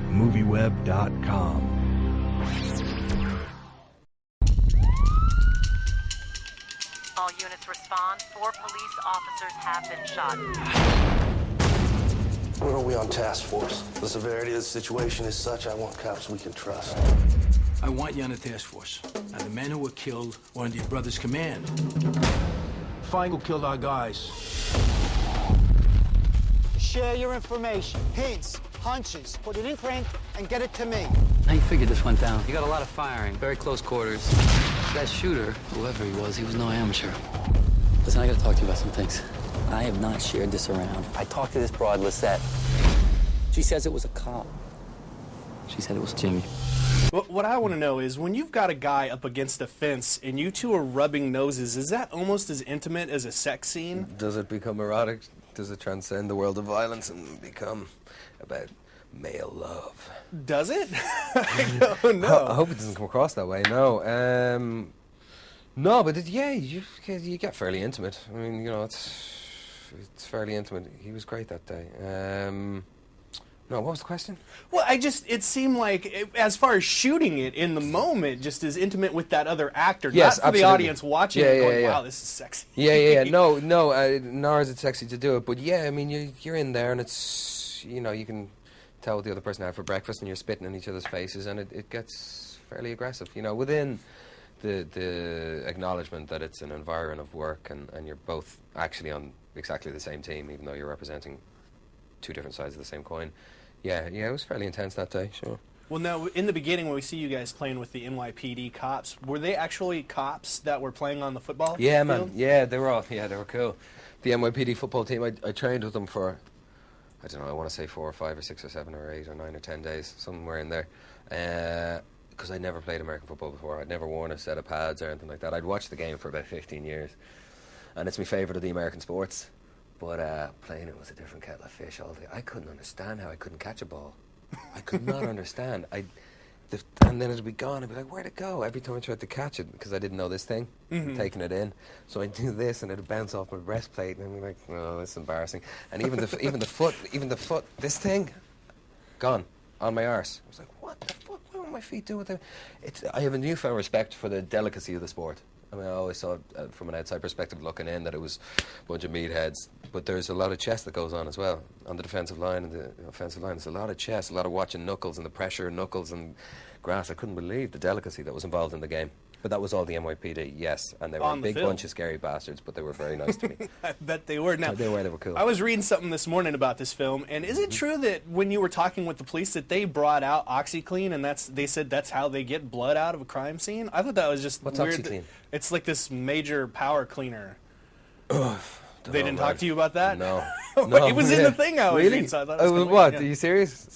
MovieWeb.com. All units respond. 4 police officers have been shot. When are we on task force? The severity of the situation is such I want cops we can trust. I want you on the task force. Now, the men who were killed were under your brother's command. Find who killed our guys. Share your information, hints, hunches. Put it in print and get it to me. How you figured this went down? You got a lot of firing, very close quarters. That shooter, whoever he was no amateur. Listen, I gotta talk to you about some things. I have not shared this around. I talked to this broad, Lisette. She says it was a cop. She said it was Jimmy. Well, what I want to know is, when you've got a guy up against a fence and you two are rubbing noses, is that almost as intimate as a sex scene? Does it become erotic? Does it transcend the world of violence and become about male love? Does it? I don't know. I hope it doesn't come across that way. No. No, but you get fairly intimate. I mean, you know, it's fairly intimate. He was great that day. No, what was the question? Well, it seemed like, as far as shooting it in the moment, just as intimate with that other actor. Yes, not for absolutely. the audience watching it going, wow, this is sexy. Yeah. No, nor is it sexy to do it. But yeah, I mean, you're in there and it's, you know, you can tell what the other person had for breakfast and you're spitting in each other's faces and it gets fairly aggressive. You know, within the acknowledgement that it's an environment of work and you're both actually on exactly the same team, even though you're representing two different sides of the same coin. Yeah, it was fairly intense that day, sure. Well, now, in the beginning, when we see you guys playing with the NYPD cops, were they actually cops that were playing on the football field? Yeah, man. Yeah, they were cool. The NYPD football team, I trained with them for, I don't know, I want to say 4 or 5 or 6 or 7 or 8 or 9 or 10 days, somewhere in there. Because I'd never played American football before. I'd never worn a set of pads or anything like that. I'd watched the game for about 15 years. And it's my favourite of the American sports. But playing it was a different kettle of fish all day. I couldn't understand how I couldn't catch a ball. I could not understand. And then it'd be gone. I'd be like, where'd it go? Every time I tried to catch it, because I didn't know this thing, taking it in. So I'd do this, and it'd bounce off my breastplate, and I'd be like, oh, that's embarrassing. And even the foot, this thing, gone on my arse. I was like, what the fuck? What will my feet do with it? I have a newfound respect for the delicacy of the sport. I mean, I always saw it from an outside perspective looking in that it was a bunch of meatheads. But there's a lot of chess that goes on as well. On the defensive line and the offensive line, there's a lot of chess, a lot of watching knuckles and the pressure of knuckles and grass. I couldn't believe the delicacy that was involved in the game. But that was all the NYPD, yes. And they were a big bunch of scary bastards, but they were very nice to me. I bet they were. Now, they were cool. I was reading something this morning about this film, and is it true that when you were talking with the police that they brought out OxyClean, and they said that's how they get blood out of a crime scene? I thought that was just What's weird. OxyClean? It's like this major power cleaner. They didn't man. talk to you about that? No. It was in the thing I was reading, so I thought it was what? yeah. Are you serious?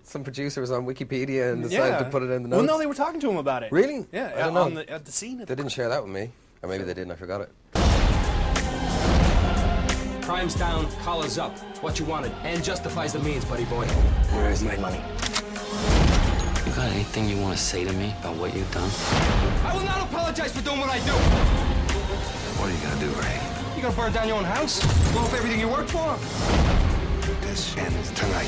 Some producer was on Wikipedia and decided to put it in the notes? Well, no, they were talking to him about it. Really? Yeah, I don't know. At the scene. They didn't share that with me. Or maybe they didn't, I forgot it. Crime's down, collar's up. It's what you wanted. And justifies the means, buddy boy. Where is my money? You got anything you want to say to me about what you've done? I will not apologize for doing what I do. What are you gonna do, Ray? You gonna burn down your own house? Blow up everything you worked for? This ends tonight.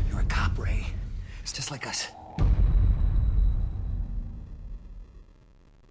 You're a cop, Ray. It's just like us.